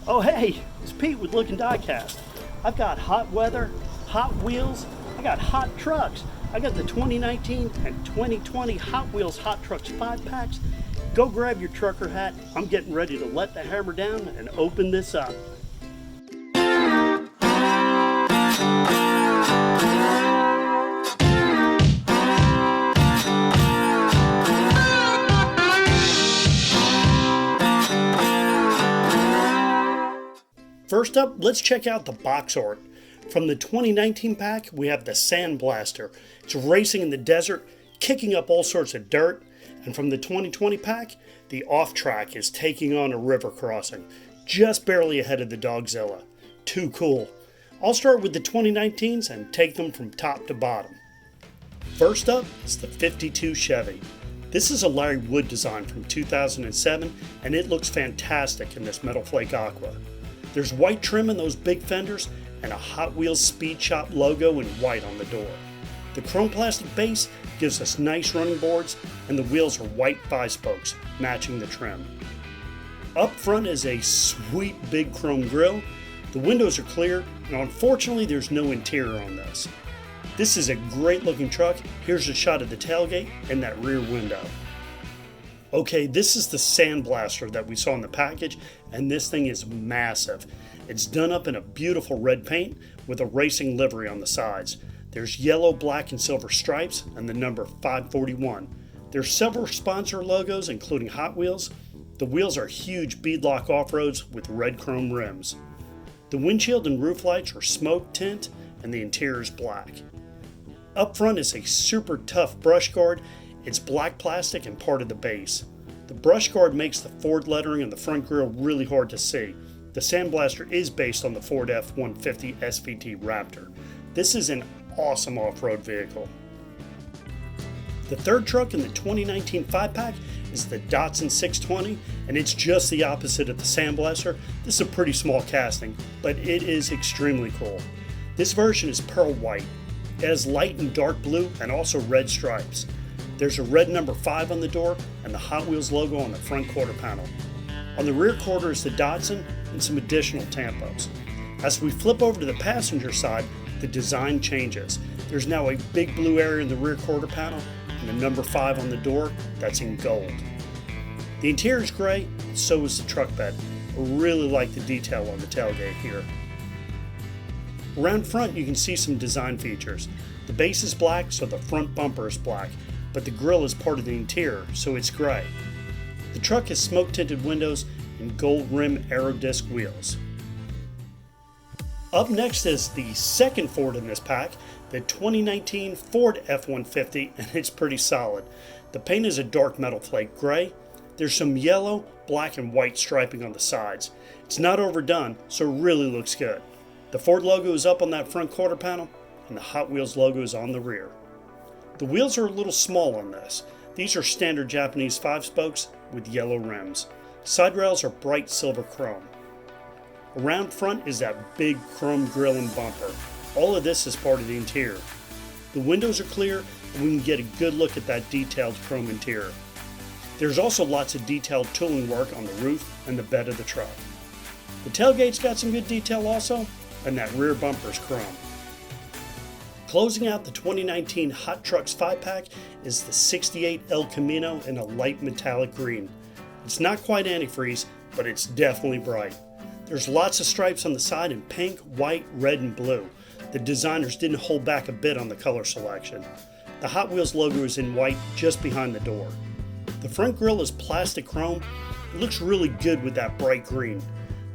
Oh hey, it's Pete with Looking Diecast. I've got hot weather, hot wheels, I got hot trucks. I got the 2019 and 2020 Hot Wheels Hot Trucks 5-packs. Go grab your trucker hat. I'm getting ready to let the hammer down and open this up. First up, let's check out the box art. From the 2019 pack, we have the Sandblaster. It's racing in the desert, kicking up all sorts of dirt. And from the 2020 pack, the off-track is taking on a river crossing, just barely ahead of the Dogzilla. Too cool. I'll start with the 2019s and take them from top to bottom. First up is the 52 Chevy. This is a Larry Wood design from 2007, and it looks fantastic in this metal flake aqua. There's white trim in those big fenders and a Hot Wheels Speed Shop logo in white on the door. The chrome plastic base gives us nice running boards, and the wheels are white bi-spokes, matching the trim. Up front is a sweet big chrome grille. The windows are clear, and unfortunately there's no interior on this. This is a great looking truck. Here's a shot of the tailgate and that rear window. Okay, this is the Sandblaster that we saw in the package, and this thing is massive. It's done up in a beautiful red paint with a racing livery on the sides. There's yellow, black, and silver stripes and the number 541. There's several sponsor logos, including Hot Wheels. The wheels are huge beadlock off-roads with red chrome rims. The windshield and roof lights are smoke tint, and the interior is black. Up front is a super tough brush guard. It's black plastic and part of the base. The brush guard makes the Ford lettering on the front grille really hard to see. The Sandblaster is based on the Ford F150 SVT Raptor. This is an awesome off-road vehicle. The third truck in the 2019 5-pack is the Datsun 620, and it's just the opposite of the Sandblaster. This is a pretty small casting, but it is extremely cool. This version is pearl white. It has light and dark blue and also red stripes. There's a red number 5 on the door and the Hot Wheels logo on the front quarter panel. On the rear quarter is the Datsun and some additional tampos. As we flip over to the passenger side, the design changes. There's now a big blue area in the rear quarter panel and the number 5 on the door that's in gold. The interior is gray, and so is the truck bed. I really like the detail on the tailgate here. Around front you can see some design features. The base is black, so the front bumper is black, but the grille is part of the interior, so it's gray. The truck has smoke-tinted windows and gold rim aero disc wheels. Up next is the second Ford in this pack, the 2019 Ford F150, and it's pretty solid. The paint is a dark metal flake gray. There's some yellow, black, and white striping on the sides. It's not overdone, so it really looks good. The Ford logo is up on that front quarter panel, and the Hot Wheels logo is on the rear. The wheels are a little small on this. These are standard Japanese 5-spokes with yellow rims. Side rails are bright silver chrome. Around front is that big chrome grille and bumper. All of this is part of the interior. The windows are clear, and we can get a good look at that detailed chrome interior. There's also lots of detailed tooling work on the roof and the bed of the truck. The tailgate's got some good detail also, and that rear bumper's chrome. Closing out the 2019 Hot Trucks 5-pack is the 68 El Camino in a light metallic green. It's not quite antifreeze, but it's definitely bright. There's lots of stripes on the side in pink, white, red, and blue. The designers didn't hold back a bit on the color selection. The Hot Wheels logo is in white just behind the door. The front grille is plastic chrome. It looks really good with that bright green.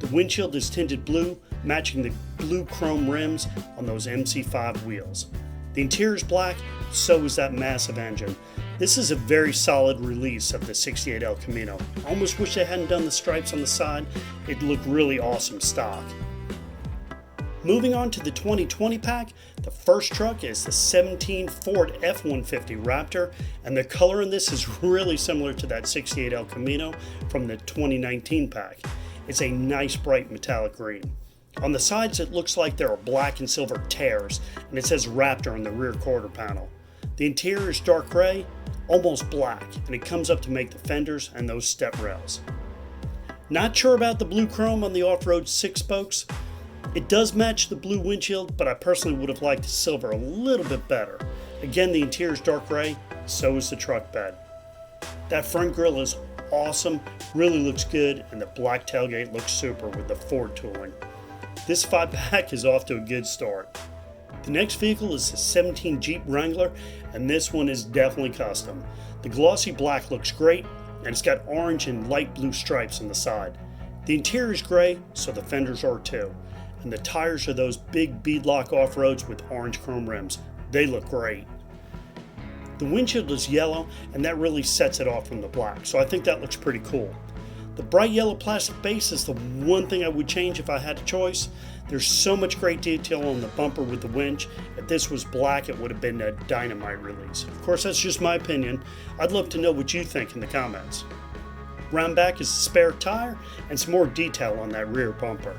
The windshield is tinted blue, matching the blue chrome rims on those MC5 wheels. The interior is black, so is that massive engine. This is a very solid release of the 68 El Camino. I almost wish they hadn't done the stripes on the side. It looked really awesome stock. Moving on to the 2020 pack, the first truck is the 17 Ford F150 Raptor, and the color in this is really similar to that 68 El Camino from the 2019 pack. It's a nice bright metallic green. On the sides it looks like there are black and silver tears, and it says Raptor on the rear quarter panel. The interior is dark gray, almost black, and it comes up to make the fenders and those step rails. Not sure about the blue chrome on the off-road 6 spokes. It does match the blue windshield, but I personally would have liked the silver a little bit better. Again, the interior is dark gray, so is the truck bed. That front grille is awesome, really looks good, and the black tailgate looks super with the Ford tooling. This 5-pack is off to a good start. The next vehicle is the 17 Jeep Wrangler, and this one is definitely custom. The glossy black looks great, and it's got orange and light blue stripes on the side. The interior is gray, so the fenders are too. And the tires are those big beadlock off-roads with orange chrome rims. They look great. The windshield is yellow, and that really sets it off from the black, so I think that looks pretty cool. The bright yellow plastic base is the one thing I would change if I had a choice. There's so much great detail on the bumper with the winch. If this was black, it would have been a dynamite release. Of course, that's just my opinion. I'd love to know what you think in the comments. Round back is a spare tire and some more detail on that rear bumper.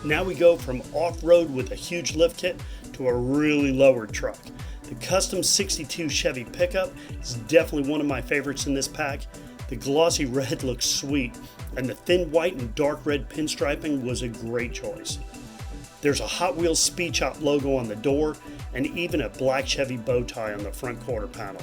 Now we go from off-road with a huge lift kit to a really lowered truck. The custom 62 Chevy pickup is definitely one of my favorites in this pack. The glossy red looks sweet, and the thin white and dark red pinstriping was a great choice. There's a Hot Wheels Speed Shop logo on the door, and even a black Chevy bow tie on the front quarter panel.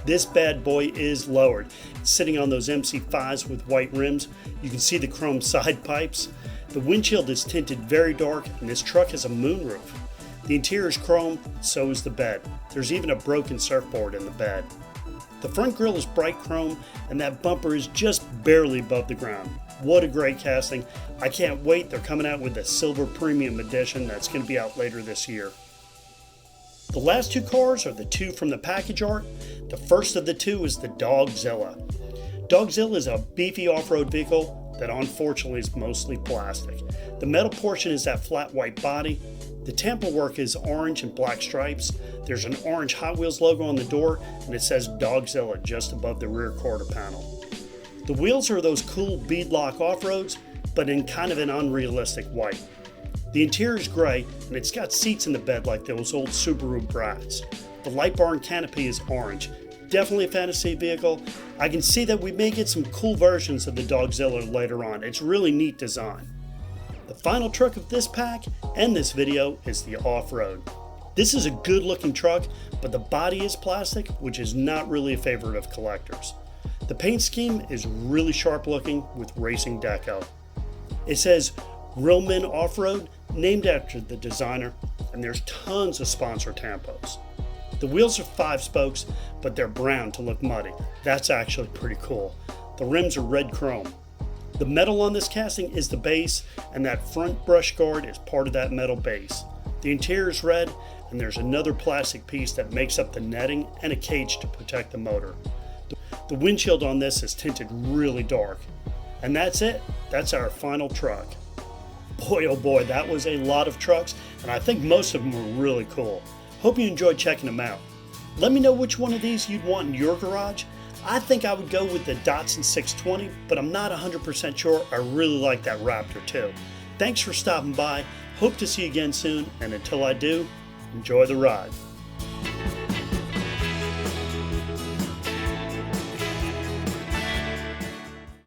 This bad boy is lowered. It's sitting on those MC5s with white rims. You can see the chrome side pipes. The windshield is tinted very dark, and this truck has a moonroof. The interior is chrome, so is the bed. There's even a broken surfboard in the bed. The front grille is bright chrome, and that bumper is just barely above the ground. What a great casting. I can't wait. They're coming out with the Silver Premium Edition that's going to be out later this year. The last two cars are the two from the package art. The first of the two is the Dogzilla. Dogzilla is a beefy off-road vehicle that unfortunately is mostly plastic. The metal portion is that flat white body. The tamper work is orange and black stripes. There's an orange Hot Wheels logo on the door, and it says Dogzilla just above the rear quarter panel. The wheels are those cool beadlock off-roads, but in kind of an unrealistic white. The interior is gray, and it's got seats in the bed like those old Subaru Brats. The light bar and canopy is orange. Definitely a fantasy vehicle. I can see that we may get some cool versions of the Dogzilla later on. It's really neat design. The final truck of this pack and this video is the off-road. This is a good looking truck, but the body is plastic, which is not really a favorite of collectors. The paint scheme is really sharp looking with racing deco. It says Rillman Off-Road, named after the designer, and there's tons of sponsor tampos. The wheels are 5 spokes, but they're brown to look muddy. That's actually pretty cool. The rims are red chrome. The metal on this casting is the base, and that front brush guard is part of that metal base. The interior is red, and there's another plastic piece that makes up the netting and a cage to protect the motor. The windshield on this is tinted really dark. And that's it. That's our final truck. Boy, oh boy, that was a lot of trucks, and I think most of them were really cool. Hope you enjoyed checking them out. Let me know which one of these you'd want in your garage. I think I would go with the Datsun 620, but I'm not 100% sure. I really like that Raptor too. Thanks for stopping by. Hope to see you again soon, and until I do, enjoy the ride.